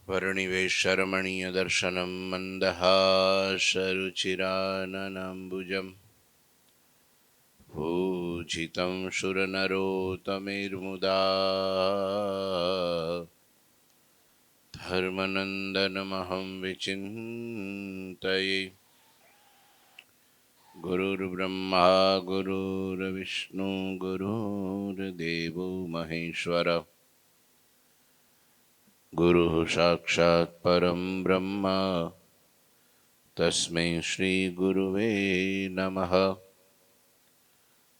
वर्णिवेशरमणीयदर्शनं मन्दहासरुचिराननाम्बुजं पूजितं सुरनरोत्तमैर्मुदा धर्मनन्दनमहं विचिन्तये। गुरुर्ब्रह्मा गुरुर्विष्णु गुरुर्देवो महेश्वर गुरुः साक्षात् परं ब्रह्म तस्मै श्रीगुरुवे नमः।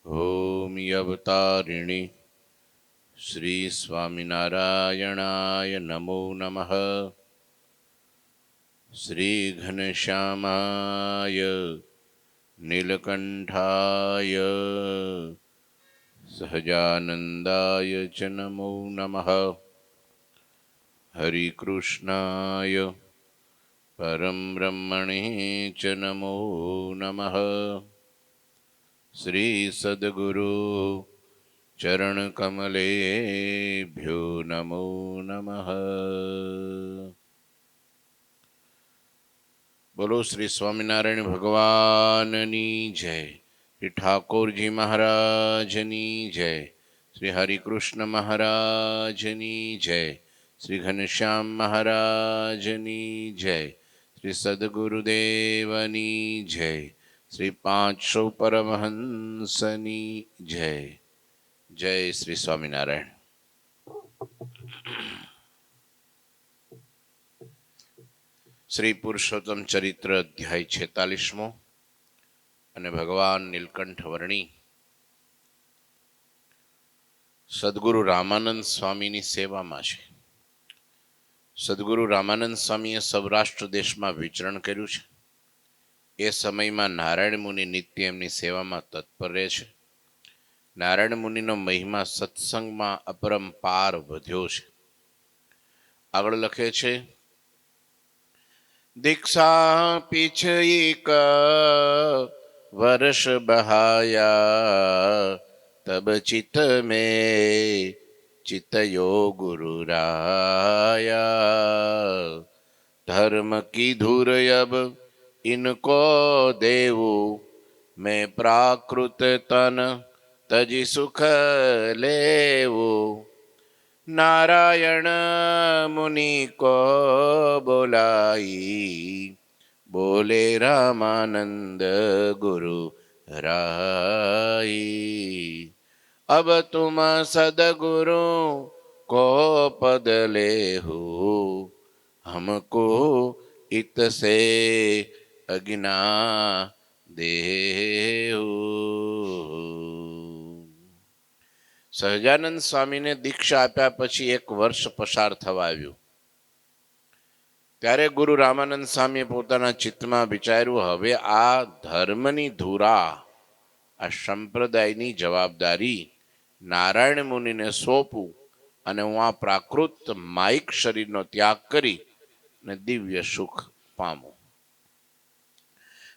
ॐ यवतारिणि श्रीस्वामिनारायणाय नमो नमः। श्रीघनश्यामाय नीलकण्ठाय सहजानन्दाय च नमो नमः। हरिकृष्णाय परं ब्रह्मणे च नमो नमः। श्री सद्गुरु चरणकमलेभ्यो नमो नमः। बोलो श्री स्वामिनारायण भगवाननी जय। श्री ठाकुरजी महाराजनी जय। श्री हरिकृष्ण महाराजनी जय। श्री घनश्याम महाराजनी जय। श्री सद्गुरुदेवनी जय। श्री 500 परमहंसनी जय। जय श्री स्वामिनारायण। श्री पुरुषोत्तम चरित्र अध्याय 46 અને ભગવાન નીલકંઠ વર્ણી સદગુરુ રામાનંદ સ્વામીની સેવામાં છે. સદગુરુ રામાનંદ સ્વામીએ સૌરાષ્ટ્ર દેશમાં વિચરણ કર્યું છે. એ સમયમાં નારાયણ મુનિ નિત્ય એમની સેવામાં તત્પર રહે છે. નારાયણ મુનિનો મહિમા સત્સંગમાં અપરંપાર વધ્યો છે. આગળ લખે છે, दीक्षा पीछ एक वर्ष बहाया तब चित में चितयो गुरु राया धर्म की धुर अब इनको देवु मैं प्राकृत तन तजी सुख लेवु नारायण मुनि को बोलाई बोले रामानंद गुरु राई अब तुम सदगुरु को पद ले हो हमको इत से अज्ञा देहु। સહજાનંદ સ્વામીને દીક્ષા આપ્યા પછી 1 વર્ષ પસાર થવા આવ્યું. ત્યારે ગુરુ રામાનંદ સ્વામીએ પોતાના ચિત્તમાં વિચાર્યું, હવે આ ધર્મની ધુરા, આ સંપ્રદાયની જવાબદારી નારાયણ મુનિને સોંપું અને હું આ પ્રાકૃત માયિક શરીરનો ત્યાગ કરી અને દિવ્ય સુખ પામું.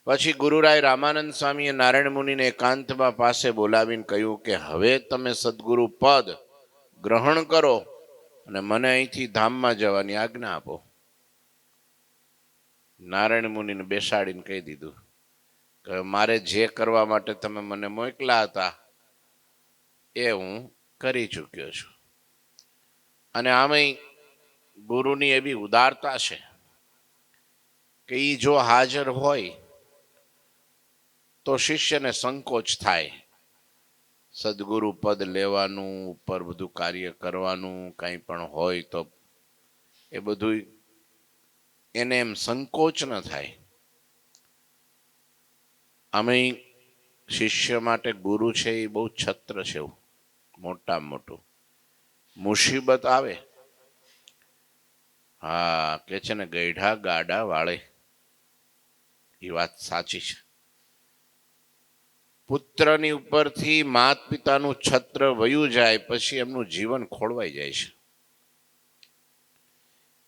પછી ગુરુરાય રામાનંદ સ્વામીએ નારાયણ મુનિને એકાંતમાં પાસે બોલાવીને કહ્યું કે હવે તમે સદગુરુ પદ ગ્રહણ કરો અને મને અહીંથી ધામમાં જવાની આજ્ઞા આપો. નારાયણ મુનિને બેસાડીને કહી દીધું કે મારે જે કરવા માટે તમે મને મોકલા હતા એ હું કરી ચૂક્યો છું. અને આમેય ગુરુની એવી ઉદારતા છે કે એ જો હાજર હોય તો શિષ્યને સંકોચ થાય. સદગુરુ પદ લેવાનું, ઉપર બધું કાર્ય કરવાનું, કંઈ પણ હોય તો એ બધું એને એમ સંકોચ ન થાય. આમે શિષ્ય માટે ગુરુ છે એ બહુ છત્ર છે, એવું મોટામાં મોટું. મુસીબત આવે, હા કે છે ને ગઈઢા ગાડા વાળે, એ વાત સાચી છે. પુત્રની ઉપરથી માત પિતાનું છત્ર વયું જાય પછી એમનું જીવન ખોળવાઈ જાય છે.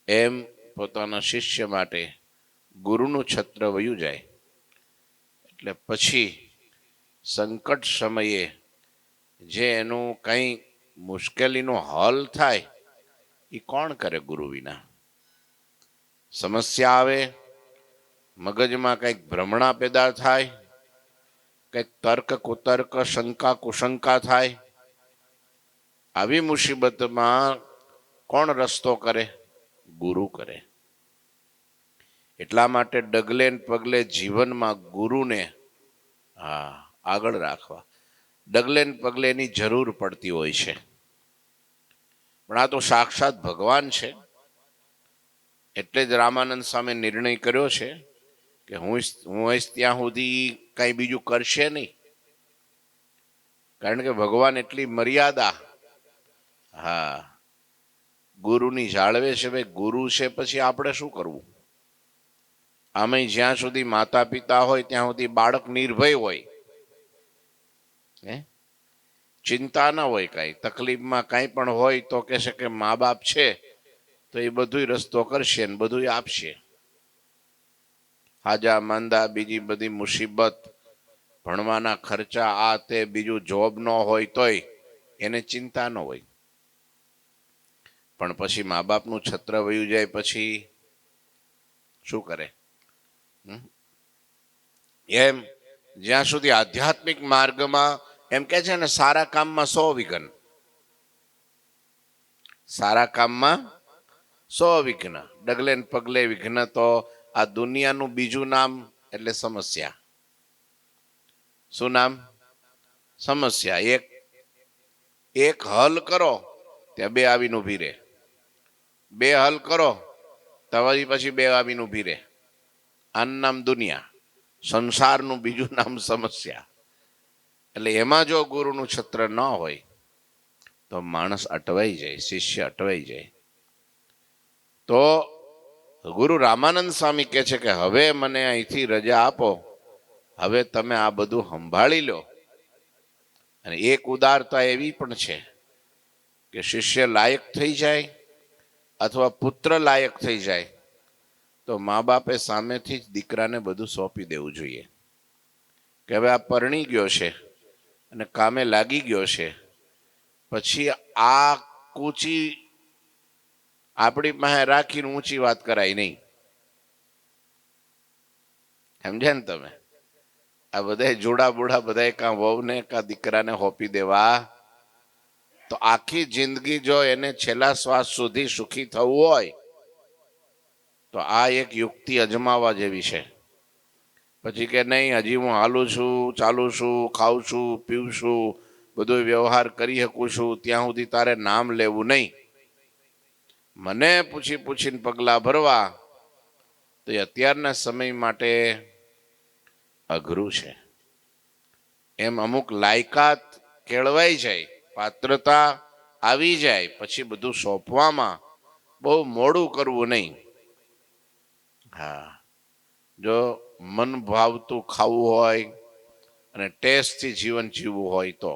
એમ પોતાના શિષ્ય માટે ગુરુનું છત્ર વયું જાય એટલે પછી સંકટ સમયે જે એનું કંઈ મુશ્કેલીનો હલ થાય એ કોણ કરે ગુરુ વિના. સમસ્યા આવે, મગજમાં કંઈક ભ્રમણા પેદા થાય, કંઈક તર્ક કુતર્ક શંકા કુશંકા થાય, આવી મુસીબતમાં કોણ રસ્તો કરે? ગુરુ કરે. એટલા માટે ડગલે ને પગલે જીવનમાં ગુરુને આગળ રાખવા, ડગલે ને પગલે એની જરૂર પડતી હોય છે. પણ આ તો સાક્ષાત ભગવાન છે. એટલે જ રામાનંદ સ્વામી નિર્ણય કર્યો છે કે હું હોઈશ ત્યાં સુધી કઈ બીજું કરશે નહીં. કારણ કે ભગવાન એટલી મર્યાદા ગુરુની જાળવે છે. ભાઈ ગુરુ છે પછી આપણે શું કરવું? આમે જ્યાં સુધી માતા પિતા હોય ત્યાં સુધી બાળક નિર્ભય હોય, ચિંતા ના હોય, કઈ તકલીફમાં કઈ પણ હોય તો કહેશે કે મા બાપ છે તો એ બધું રસ્તો કરશે ને બધું આપશે. હાજા માંદા બીજી બધી મુસીબત, ભણવાના ખર્ચા, આ તે બીજું જોબ ન હોય તોય એને ચિંતા ન હોય. પણ પછી મા બાપનું છત્ર વયું જાય પછી શું કરે? એમ જ્યાં સુધી આધ્યાત્મિક માર્ગમાં એમ કે છે ને, સારા કામમાં 100 વિઘ્ન, સારા કામમાં 100 વિઘ્ન, ડગલે ને પગલે વિઘ્ન. તો આ દુનિયાનું બીજું નામ એટલે સમસ્યા. શું નામ? સમસ્યા. એક હલ કરો ત્યાં 2 આવીને ઊભી રહે, 2 હલ કરો તમારી પછી 2 આવીને ઊભી રહે. આનું નામ દુનિયા, સંસારનું બીજું નામ સમસ્યા. એટલે એમાં જો ગુરુનું છત્ર ન હોય તો માણસ અટવાઈ જાય, શિષ્ય અટવાઈ જાય. તો ગુરુ રામાનંદ સ્વામી કહે છે કે હવે મને અહીંથી રજા આપો, હવે તમે આ બધું સંભાળી લો. અને એક ઉદારતા એવી પણ છે કે શિષ્ય લાયક થઈ જાય અથવા પુત્ર લાયક થઈ જાય તો મા બાપે સામેથી જ દીકરાને બધું સોંપી દેવું જોઈએ કે હવે આ પરણી ગયો છે અને કામે લાગી ગયો છે, પછી આ કૂચી આપણી પાસે રાખીને ઊંચી વાત કરાય નહીં. સમજ્યા ને તમે? આ બધા જોડા બુડા બધા કાં વહુને કાં દીકરાને હોપી દેવા, તો આખી જિંદગી જો એને છેલ્લા શ્વાસ સુધી સુખી થવું હોય તો આ એક યુક્તિ અજમાવવા જેવી છે. પછી કે નહીં, હજી હું હાલું છું, ચાલું છું, ખાઉં છું, પીવું છું, બધો વ્યવહાર કરી શકું છું, ત્યાં સુધી તારે નામ લેવું નહીં. મને પૂછીને પગલાં ભરવા તો એ અત્યારના સમય માટે અઘરું છે. એમ અમુક લાયકાત કેળવાઈ જાય, પાત્રતા આવી જાય પછી બધું સોંપવામાં બહુ મોડું કરવું નહીં. જો મન ભાવતું ખાવું હોય અને ટેસ્ટથી જીવન જીવવું હોય તો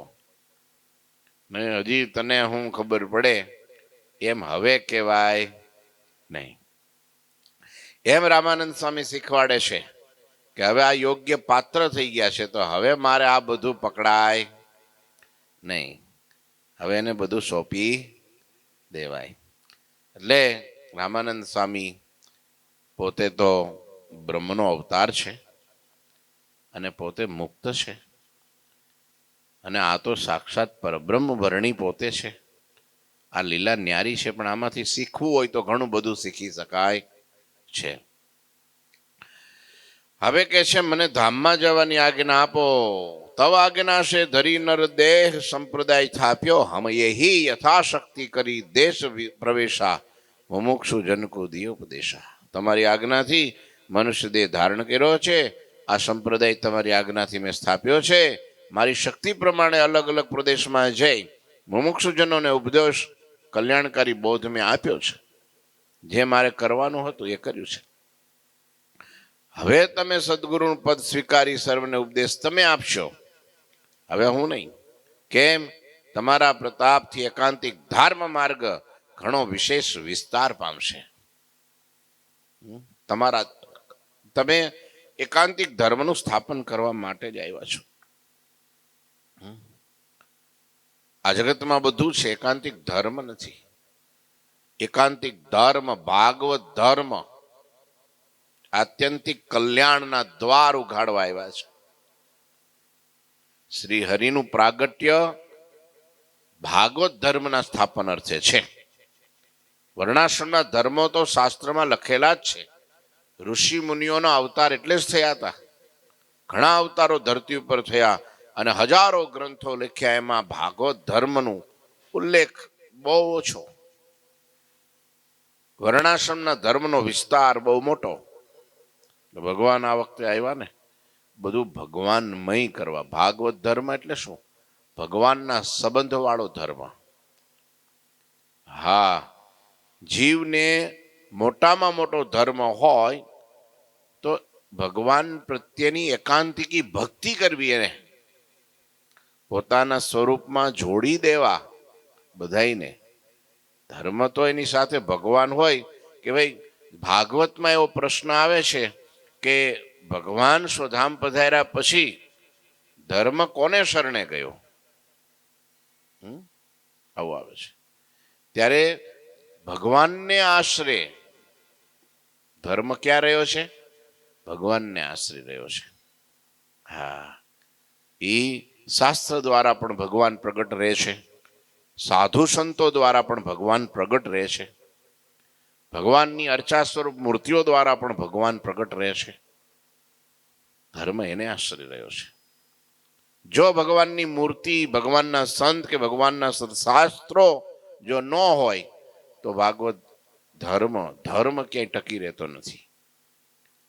હજી તને હું ખબર પડે એમ હવે કહેવાય નહીં. એમ રામાનંદ સ્વામી શીખવાડે છે કે હવે આ યોગ્ય પાત્ર થઈ ગયા છે તો હવે મારે આ બધું પકડાય નહીં, હવે એને બધું સોંપી દેવાય. એટલે રામાનંદ સ્વામી પોતે તો બ્રહ્મનો અવતાર છે અને પોતે મુક્ત છે, અને આ તો સાક્ષાત પરબ્રહ્મ વર્ણી પોતે છે. આ લીલા ન્યારી છે, પણ આમાંથી શીખવું હોય તો ઘણું બધું શીખી શકાય છે. હવે કે છે મને ધામમાં જવાની આજ્ઞા આપો. તવ આજ્ઞા છે ધરી નર દેહ સંપ્રદાય થાપ્યો, હમ એહી યથાશક્તિ કરી દેશ પ્રવેશા, મુમુક્ષુ જનકો દિયો ઉપદેશા. તમારી આજ્ઞાથી મનુષ્ય દેહ ધારણ કર્યો છે, આ સંપ્રદાય તમારી આજ્ઞાથી મેં સ્થાપ્યો છે. મારી શક્તિ પ્રમાણે અલગ અલગ પ્રદેશમાં જઈ મુમુક્ષુજનોને ઉપદેશ કલ્યાણકારી બોધ મેં આપ્યો છે. જે મારે કરવાનું હતું એ કર્યું છે. હવે તમે સદગુરુનું પદ સ્વીકારી સર્વને ઉપદેશ તમે આપશો, હવે હું નહીં. કેમ? તમારા પ્રતાપથી એકાંતિક ધર્મ માર્ગ ઘણો વિશેષ વિસ્તાર પામશે. તમે એકાંતિક ધર્મનું સ્થાપન કરવા માટે જ આવ્યા છો. આ જગતમાં બધું છે, એકાંતિક ધર્મ નથી. એકાંતિક ધર્મ ભાગવત ધર્મ આત્યંતિક કલ્યાણના દ્વાર ઉઘાડવા આવ્યા છે. શ્રી હરિનું પ્રાગટ્ય ભાગવત ધર્મના સ્થાપન અર્થે છે. વર્ણાશ્રમના ધર્મો તો શાસ્ત્રમાં લખેલા જ છે. ઋષિ મુનિઓનો અવતાર એટલે જ થયા હતા. ઘણા અવતારો ધરતી ઉપર થયા અને હજારો ગ્રંથો લખ્યા. એમાં ભાગવત ધર્મનું ઉલ્લેખ બહુ ઓછો. વર્ણાશ્રમના ધર્મનો વિસ્તાર બહુ મોટો. ભગવાન આ વખતે આવ્યા ને બધું ભગવાનમય કરવા. ભાગવત ધર્મ એટલે શું? ભગવાનના સંબંધ વાળો ધર્મ. હા, જીવને મોટામાં મોટો ધર્મ હોય તો ભગવાન પ્રત્યેની એકાંતિકી ભક્તિ કરવી, એને પોતાના સ્વરૂપમાં જોડી દેવા બધાઈને. ધર્મ તો એની સાથે ભગવાન હોય કે ભાઈ, ભાગવતમાં એવો પ્રશ્ન આવે છે કે ભગવાન સ્વધામ પધાર્યા પછી ધર્મ કોને શરણે ગયો? આવું આવે છે. ત્યારે ભગવાનને આશરે ધર્મ ક્યાં રહ્યો છે? ભગવાનને આશરે રહ્યો છે. હા, એ શાસ્ત્ર દ્વારા પણ ભગવાન પ્રગટ રહે છે. સાધુ સંતો દ્વારા પણ ભગવાન પ્રગટ રહે છે. ભગવાનની અર્ચા સ્વરૂપ મૂર્તિઓ દ્વારા પણ ભગવાન પ્રગટ રહે છે. ધર્મ એને આશ્રય રહ્યો છે. જો ભગવાનની મૂર્તિ, ભગવાનના સંત કે ભગવાનના શાસ્ત્રો જો ન હોય તો ભાગવત ધર્મ ક્યાંય ટકી રહેતો નથી.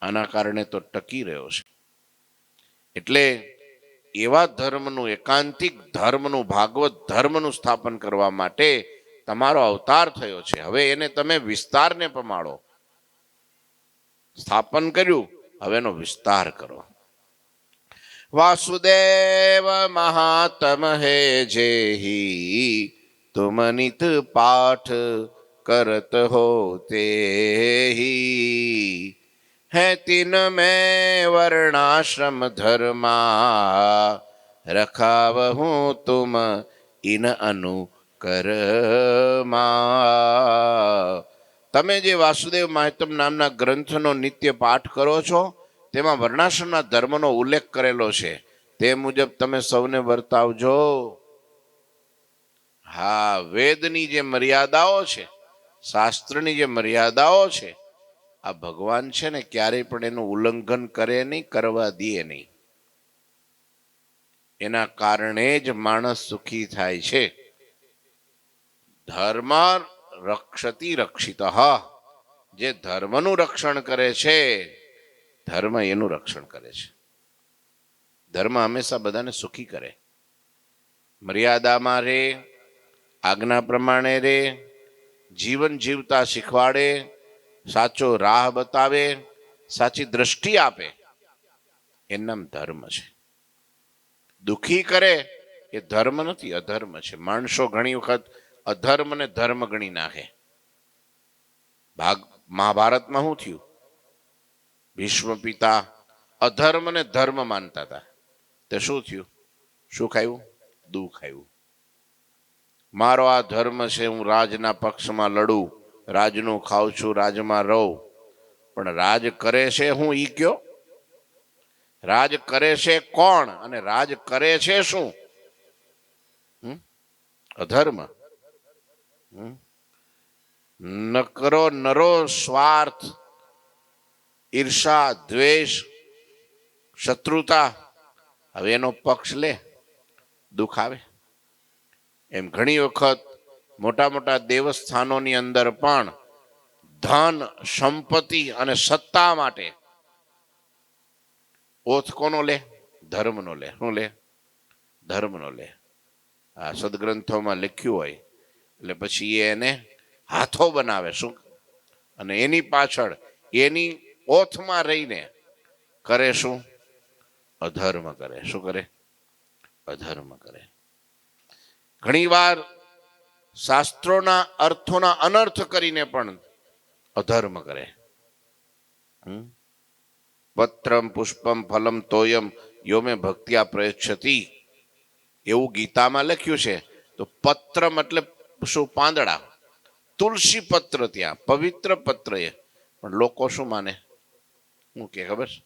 આના કારણે તો ટકી રહ્યો છે. એટલે એવા ધર્મનું, એકાંતિક ધર્મનું, ભાગવત ધર્મનું સ્થાપન કરવા માટે તમારો અવતાર થયો છે. હવે એને તમે વિસ્તારને પમાડો. સ્થાપન કર્યું, હવે એનો વિસ્તાર કરો. વાસુદેવ મહાત્મ હે જેહી तुम नित पाठ करत हो तेहि है तीन में वर्णाश्रम धर्मा रखावहूँ तुम इन अनुकरमा. તમે જે વાસુદેવ મહાત્મ નામના ગ્રંથનો નિત્ય પાઠ કરો છો તેમાં વર્ણાશ્રમના ધર્મનો ઉલ્લેખ કરેલો છે. તે મુજબ તમે સૌને વર્તાવજો. હા, વેદની જે મર્યાદાઓ છે, શાસ્ત્રની જે મર્યાદાઓ છે, આ ભગવાન છે ને ક્યારેય પણ એનું ઉલ્લંઘન કરે નહીં, કરવા દે નહીં. એના કારણે જ માણસ સુખી થાય છે. ધર્મ રક્ષતી રક્ષિત. જે ધર્મનું રક્ષણ કરે છે, ધર્મ એનું રક્ષણ કરે છે. ધર્મ હંમેશા બધાને સુખી કરે. મર્યાદામાં રે, આજ્ઞા પ્રમાણે રે, જીવન જીવતા શીખવાડે, સાચો રાહ બતાવે, સાચી દ્રષ્ટિ આપે, એનું નામ ધર્મ છે. દુખી કરે એ ધર્મ નથી, અધર્મ છે. માણસો ઘણી વખત અધર્મને ધર્મ ગણી નાખે. મહાભારતમાં શું થયું? ભીષ્મ પિતા અધર્મને ધર્મ માનતા હતા. તે શું થયું? શું ખાયું? દુઃખ આવ્યું. મારો આ ધર્મ છે, હું રાજના પક્ષમાં લડું, રાજનું ખાઉં છું, રાજમાં રહું. પણ રાજ કરે છે હું ઈ કયો? રાજ કરે છે કોણ અને રાજ કરે છે શું? અધર્મ. નકરો નરો સ્વાર્થ, ઈર્ષા, દ્વેષ, શત્રુતા. હવે એનો પક્ષ લે, દુઃખ આવે. એમ ઘણી વખત મોટા મોટા દેવસ્થાનોની અંદર પણ ધન, સંપત્તિ અને સત્તા માટે ઓથ કોનો લે? ધર્મનો લે. શું લે? ધર્મનો લે. આ સદગ્રંથોમાં લખ્યું હોય એટલે પછી એને હાથો બનાવે. શું? અને એની પાછળ એની ઓથમાં રહીને કરે શું? અધર્મ કરે. શું કરે? અધર્મ કરે. ઘણીવાર શાસ્ત્રોના અર્થોના અનર્થ કરીને પણ અધર્મ કરે. પત્રમ પુષ્પમ ફલમ તોયમ યો મે ભક્ત્યા પ્રયચ્છતિ, એવું ગીતામાં લખ્યું છે. તો પત્ર મતલબ શું? પાંદડા. તુલસી પત્ર ત્યાં પવિત્ર પત્ર એ. પણ લોકો શું માને? શું કે ખબર છે?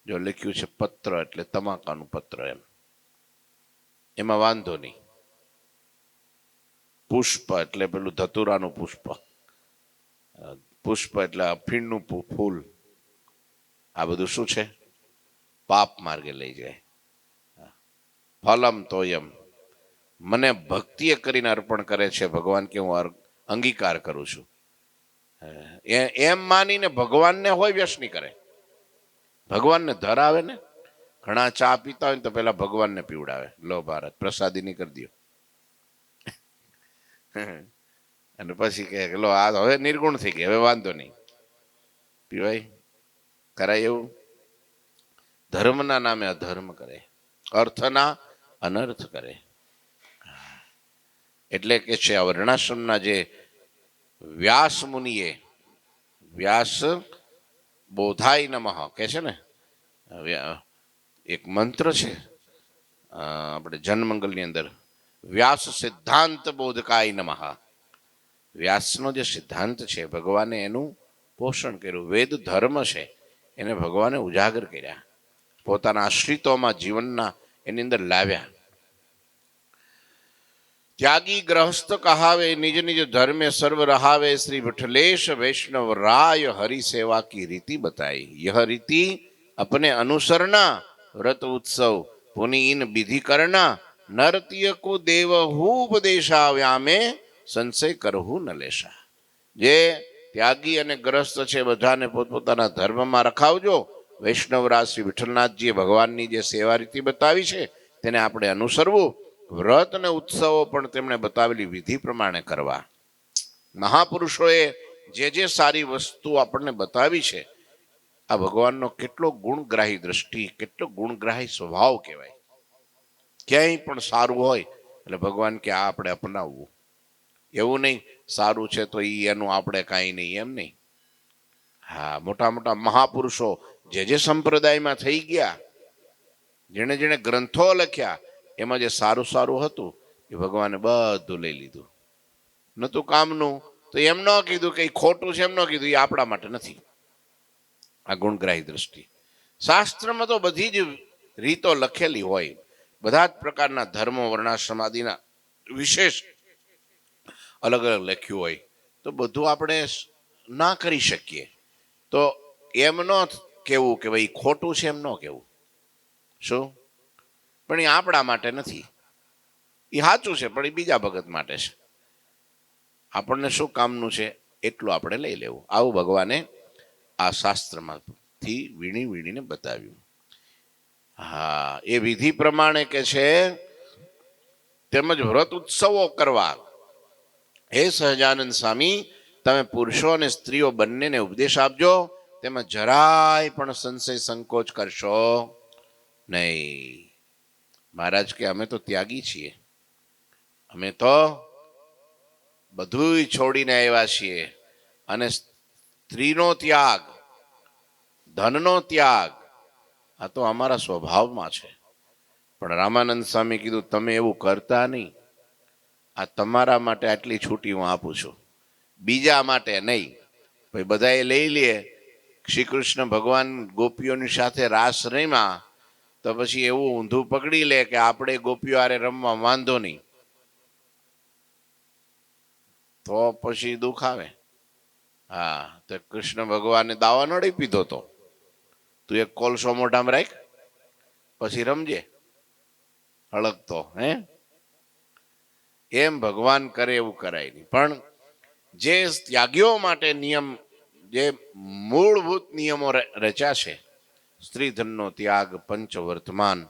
જો લખ્યું છે પત્ર એટલે તમાકાનું પત્ર એમ, એમાં વાંધો નહીં. પુષ્પ એટલે પેલું ધતુરાનું પુષ્પ, પુષ્પ એટલે અફીણનું ફૂલ. આ બધું શું છે? પાપ માર્ગે લઈ જાય. ફલમ તોયમ, મને ભક્તિએ કરીને અર્પણ કરે છે ભગવાન કે હું અંગીકાર કરું છું, એમ માનીને ભગવાનને હોય વ્યસની કરે. ભગવાનને ધરાવે ને, ઘણા ચા પીતા હોય ને તો પેલા ભગવાનને પીવડાવે, લો ભારત પ્રસાદી ની કરી દો. અને પછી કે લો આ હવે નિર્ગુણ થઈ ગઈ, હવે વાંધો નહીં, પીવાય કરાય એવું? ધર્મના નામે અધર્મ કરે, અર્થના અનર્થ કરે. એટલે કે છે આ વર્ણાશ્રમના જે વ્યાસ મુનિએ, વ્યાસ બોધાય નમઃ કે છે ને, એક મંત્ર છે આપણે જનમંગલની અંદર, વ્યાસ સિદ્ધાંત બોધકાય નમઃ. વ્યાસનો જે સિદ્ધાંત છે ભગવાને એનું પોષણ કર્યું. વેદ ધર્મ છે એને ભગવાને ઉજાગર કર્યા, પોતાના આશ્રિતોમાં જીવનના એની અંદર લાવ્યા. ત્યાગી ગ્રહસ્થ કહાવે, નિજ નિજ ધર્મે સર્વ રહાવે, શ્રી વિઠલેશ વૈષ્ણવ રાય હરિ સેવા की रीति बताई. यह रीति अपने अनुसरना, व्रत उत्सव पुनि इन विधि करना, नरतीय को देव उपदेशाव्यामे સંશય કરવું ન લેશા. જે ત્યાગી અને ગ્રસ્ત છે બધાને પોતપોતાના ધર્મમાં રખાવજો. વૈષ્ણવરાજ શ્રી વિઠ્ઠલનાથજીએ ભગવાનની જે સેવા રીતિ બતાવી છે તેને આપણે અનુસરવું. વ્રત અને ઉત્સવો પણ તેમણે બતાવેલી વિધિ પ્રમાણે કરવા. મહાપુરુષોએ જે સારી વસ્તુ આપણને બતાવી છે, આ ભગવાનનો કેટલો ગુણગ્રાહી દ્રષ્ટિ, કેટલો ગુણગ્રાહી સ્વભાવ કહેવાય. ક્યાંય પણ સારું હોય એટલે ભગવાન કે આ આપણે અપનાવવું. એવું નહીં સારું છે તો એનું આપણે કાંઈ નહીં, એમ નહીં. હા, મોટા મોટા મહાપુરુષો જે સંપ્રદાયમાં થઈ ગયા, જેણે જેણે ગ્રંથો લખ્યા, એમાં જે સારું સારું હતું એ ભગવાને બધું લઈ લીધું. નતું કામનું તો એમ ન કીધું કે ખોટું છે, એમ ન કીધું એ આપણા માટે નથી. આ ગુણગ્રાહી દ્રષ્ટિ. શાસ્ત્રમાં તો બધી જ રીતો લખેલી હોય, બધા જ પ્રકારના ધર્મો વર્ણાશ્રમાદિના વિશેષ અલગ અલગ લખ્યું હોય, તો બધું આપણે ના કરી શકીએ. તો એમ ન કહેવું કે ભાઈ ખોટું છે, એમ ન કહેવું. શું? પણ એ આપણા માટે નથી, એ સાચું છે પણ એ બીજા ભગત માટે છે. આપણને શું કામનું છે એટલું આપણે લઈ લેવું. આવું ભગવાને આ શાસ્ત્રમાંથી વીણી વીણીને બતાવ્યું. હા, એ વિધિ પ્રમાણે કે છે, તેમજ વ્રત ઉત્સવો કરવા. હે સહજાનંદ સ્વામી, તમે પુરુષો અને સ્ત્રીઓ બંનેને ઉપદેશ આપજો, તેમાં જરાય પણ સંશય સંકોચ કરશો નહીં. મહારાજ કે અમે તો ત્યાગી છીએ, અમે તો બધું છોડીને આવ્યા છીએ, અને સ્ત્રીનો ત્યાગ, ધનનો ત્યાગ આ તો અમારા સ્વભાવમાં છે. પણ રામાનંદ સ્વામી કીધું તમે એવું કરતા નહીં. આ તમારા માટે આટલી છૂટી હું આપું છું, બીજા માટે નહીં. ભાઈ બધાએ લઈ લે. શ્રી કૃષ્ણ ભગવાન ગોપીઓની સાથે રાસ રમ્યા તો પછી એવું ઊંધું પકડી લે કે આપણે ગોપીઓ હારે રમવા વાંધો નહીં, તો પછી દુઃખ આવે. હા, તો કૃષ્ણ ભગવાને દાવા નડી પીધો તો તું એક કોલસો મોઢામાં રાખ પછી રમજે હળગતો. હે, એમ ભગવાન કરે એવું કરાય નહીં. પણ જે ત્યાગીઓ માટે નિયમ, જે મૂળભૂત નિયમો રચ્યા છે, સ્ત્રીધનનો ત્યાગ, પંચવર્તમાન,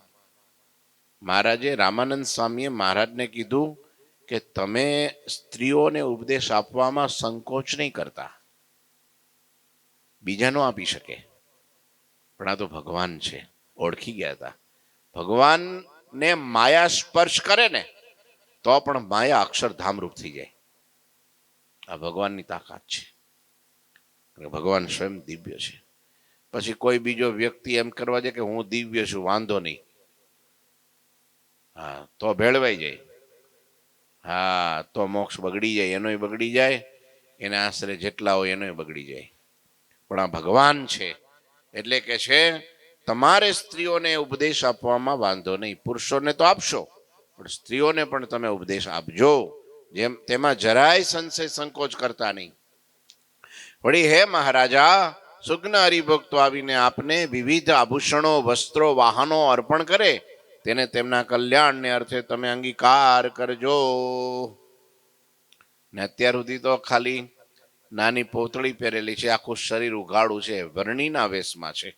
મહારાજે રામાનંદ સ્વામીએ મહારાજને કીધું કે તમે સ્ત્રીઓને ઉપદેશ આપવામાં સંકોચ નહીં કરતા. બીજા નો આપી શકે, પણ આ તો ભગવાન છે, ઓળખી ગયા હતા. ભગવાનને માયા સ્પર્શ કરે ને તો પણ માયા અક્ષરધામરૂપ થઈ જાય. આ ભગવાનની તાકાત છે. ભગવાન સ્વયં દિવ્ય છે. પછી કોઈ બીજો વ્યક્તિ એમ કરવા જાય કે હું દિવ્ય છું, વાંધો નહીં, હા તો ભેળવાઈ જાય. હા, તો મોક્ષ બગડી જાય, એનોય બગડી જાય, એના આશરે જેટલા હોય એનોય બગડી જાય. પણ આ ભગવાન છે એટલે કે છે તમારે સ્ત્રીઓને ઉપદેશ આપવામાં વાંધો નહીં, પુરુષોને તો આપશો પણ સ્ત્રીઓને પણ તમે ઉપદેશ આપજો, જેમ તેમાં જરાય સંશય સંકોચ કરતા નહીં. વળી હે મહારાજા, સુજ્ઞ હરિભક્તો આવીને આપને વિવિધ આભૂષણો, વસ્ત્રો, વાહનો અર્પણ કરે, તેને તેમના કલ્યાણને અર્થે તમે અંગીકાર કરજો. ને અત્યાર સુધી તો ખાલી નાની પોતળી પહેરેલી છે, આખું શરીર ઉઘાડું છે, વર્ણિના વેશમાં છે,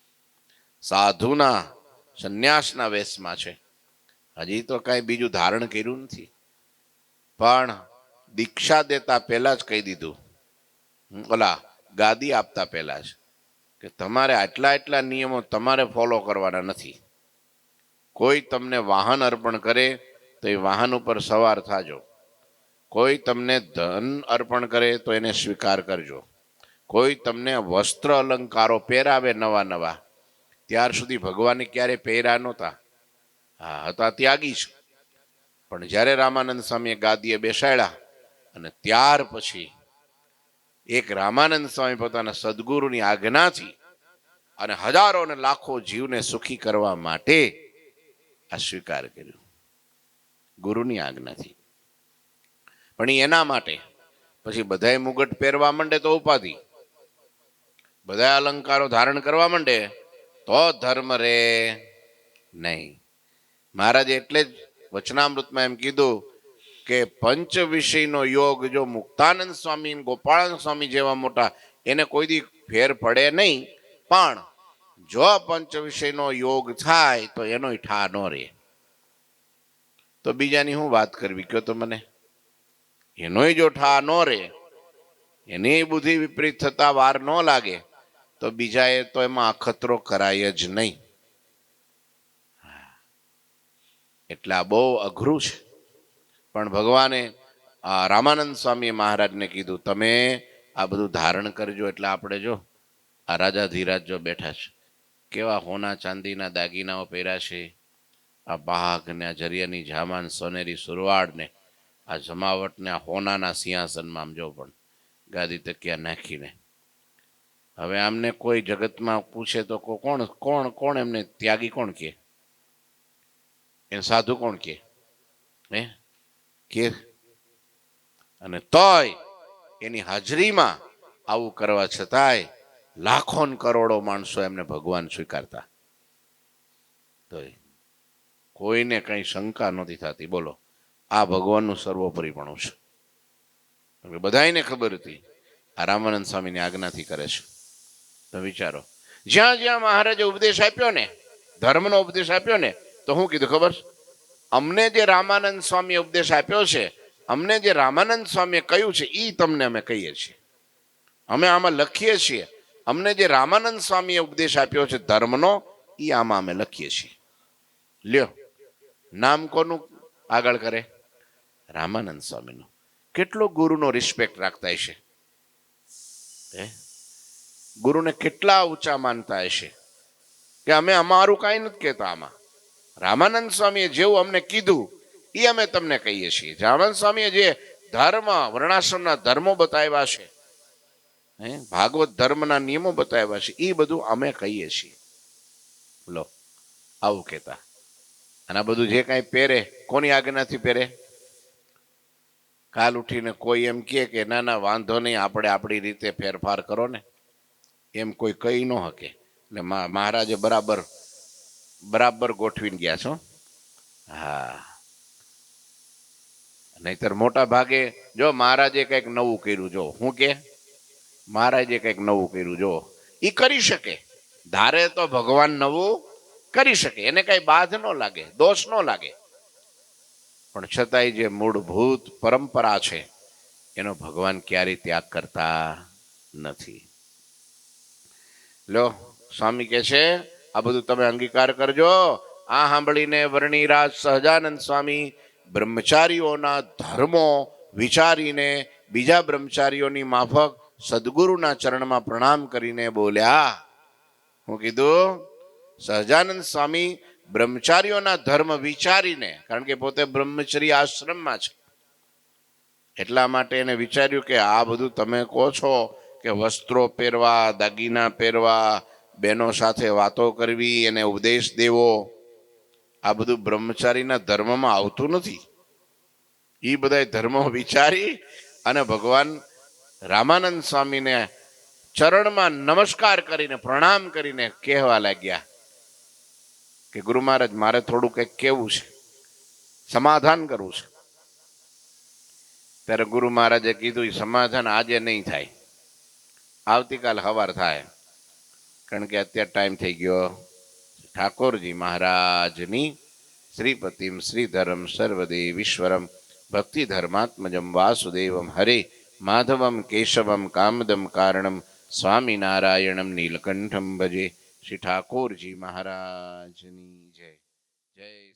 સાધુના સંન્યાસના વેશમાં છે. હજી તો કાંઈ બીજું ધારણ કર્યું નથી, પણ દીક્ષા દેતા પહેલા જ કહી દીધું, ઓલા ગાદી આપતા પહેલા જ, કે તમારે આટલા એટલા નિયમો તમારે ફોલો કરવાના નથી. કોઈ તમને વાહન અર્પણ કરે તો એ વાહન ઉપર સવાર થાજો, કોઈ તમને ધન અર્પણ કરે તો એને સ્વીકાર કરજો, કોઈ તમને વસ્ત્ર અલંકારો પહેરાવે નવા નવા, ત્યાર સુધી ભગવાને ક્યારે પહેર્યા નહોતા, હા હતા ત્યાગી છે, પણ જ્યારે રામાનંદ સ્વામીએ ગાદીએ બેસાડ્યા અને ત્યાર પછી એક રામાનંદ સ્વામી પોતાના સદગુરુની આજ્ઞાથી અને હજારો અને લાખો જીવને સુખી કરવા માટે આ સ્વીકાર કર્યો, ગુરુની આજ્ઞાથી. પણ એના માટે પછી બધાય મુગટ પહેરવા માંડે તો ઉપાધિ, બધા અલંકારો ધારણ કરવા માંડે તો ધર્મ રે નહીં. મહારાજે એટલે જ વચનામૃતમાં એમ કીધું કે પંચ વિષયનો યોગ જો મુક્તાનંદ સ્વામી, ગોપાળાનંદ સ્વામી જેવા મોટા એને કોઈ દી ફેર પડે નહીં, પણ જો પંચ વિષયનો યોગ થાય તો એનો ઠા ન રહે. તો બીજાની હું વાત કરવી કયો તો મને, એનોય જો ઠા ન રહે, એની બુદ્ધિ વિપરીત થતા વાર ન લાગે તો બીજાએ તો એમાં અખતરો કરાય જ નહીં. એટલે આ બહુ અઘરું છે. પણ ભગવાને રામાનંદ સ્વામી મહારાજને કીધું તમે આ બધું ધારણ કરજો. એટલે આપણે જો આ રાજા ધીરાજ જો બેઠા છે, કેવા હોના ચાંદીના દાગીનાઓ પહેર્યા છે, આ બાઘ ને આ જરિયાની જામાન સોનેરી સુરવાડ ને આ જમાવટ ને આ હોનાના સિંહાસનમાં આમ જો પણ ગાદી તકિયા નાખીને. હવે આમને કોઈ જગતમાં પૂછે તો કોણ કોણ કોણ એમને ત્યાગી કોણ કે, એને સાધુ કોણ કે? અને તોય એની હાજરીમાં આવું કરવા છતાંય લાખો કરોડો માણસો એમને ભગવાન સ્વીકારતા, તો કોઈને કઈ શંકા નહોતી થતી. બોલો, આ ભગવાનનું સર્વોપરીપણું છે. બધાને ખબર હતી આ રામાનંદ સ્વામીની આજ્ઞાથી કરે છે. તો વિચારો, જ્યાં જ્યાં મહારાજે ઉપદેશ આપ્યો ને, ધર્મનો ઉપદેશ આપ્યો ને, તો શું કીધું ખબર? અમને જે રામાનંદ સ્વામી ઉપદેશ આપ્યો છે, અમને જે રામાનંદ સ્વામીએ કહ્યું છે એ તમને અમે કહીએ છીએ, અમે આમાં લખીએ છીએ. અમને જે રામાનંદ સ્વામીએ ઉપદેશ આપ્યો છે ધર્મનો, એ આમાં અમે લખીએ છીએ. લ્યો, નામ કોનું આગળ કરે? રામાનંદ સ્વામીનું. કેટલો ગુરુનો રિસ્પેક્ટ રાખતા હશે, ગુરુને કેટલા ઊંચા માનતા હશે કે અમે અમારું કાંઈ નથી કહેતા, આમાં રામાનંદ સ્વામીએ જેવું અમને કીધું એ અમે તમને કહીએ છીએ. રામાનંદ સ્વામીએ જે ધર્મ, વર્ણાશ્રમના ધર્મો બતાવ્યા છે, ભાગવત ધર્મના નિયમો બતાવ્યા છે, એ બધું અમે કહીએ છીએ. લો, આવું કહેતા. અને આ બધું જે કાંઈ પહેરે કોની આજ્ઞાથી પહેરે? કાલ ઉઠીને કોઈ એમ કહે કે ના ના વાંધો નહીં, આપણે આપણી રીતે ફેરફાર કરો ને, એમ કોઈ કહી ન શકે. એટલે મહારાજે બરાબર બરાબર ગોઠવીને ગયા છો. હા, નહીતર મોટા ભાગે જો મહારાજે કંઈક નવું કર્યું, જો હું કે મહારાજે કંઈક નવું કર્યું, જો એ કરી શકે, ધારે તો ભગવાન નવું કરી શકે, એને કઈ બાધ ન લાગે, દોષ ન લાગે. પણ છતાંય જે મૂળભૂત પરંપરા છે એનો ભગવાન ક્યારેય ત્યાગ કરતા નથી. લો, સ્વામી કે છે આ બધું તમે અંગીકાર કરજો. આ સાંભળીને વર્ણિરાજ સહજાનંદ સ્વામી બ્રહ્મચારીઓના ધર્મો વિચારીને બીજા બ્રહ્મચારીઓની માફક સદગુરુના ચરણમાં પ્રણામ કરીને બોલ્યા. હું કીધું? સહજાનંદ સ્વામી બ્રહ્મચારીઓના ધર્મ વિચારીને, કારણ કે પોતે બ્રહ્મચર્ય આશ્રમમાં છે, એટલા માટે એને વિચાર્યું કે આ બધું તમે કહો છો કે વસ્ત્રો પહેરવા, દાગીના પહેરવા, બહેનો સાથે વાતો કરવી એને ઉપદેશ દેવો, આ બધું બ્રહ્મચારીના ધર્મમાં આવતું નથી. એ બધા ધર્મો વિચારી અને ભગવાન રામાનંદ સ્વામીને ચરણમાં નમસ્કાર કરીને પ્રણામ કરીને કહેવા લાગ્યા કે ગુરુ મહારાજ મારે થોડું કંઈક કેવું છે, સમાધાન કરવું છે. ત્યારે ગુરુ મહારાજે કીધું એ સમાધાન આજે નહીં થાય, આવતીકાલ સવાર થાય, કારણ કે અત્યારે ટાઈમ થઈ ગયો. ઠાકોરજી મહારાજની શ્રીપતિમ શ્રીધરમ સર્વદેવીશ્વરમ ભક્તિ ધર્માત્મજમ વાસુદેવમ હરે માધવમ કેશવમ કામદમ કારણમ સ્વામિનારાયણમ નીલકંઠમ ભજે. શ્રી ઠાકોરજી મહારાજની જય. જય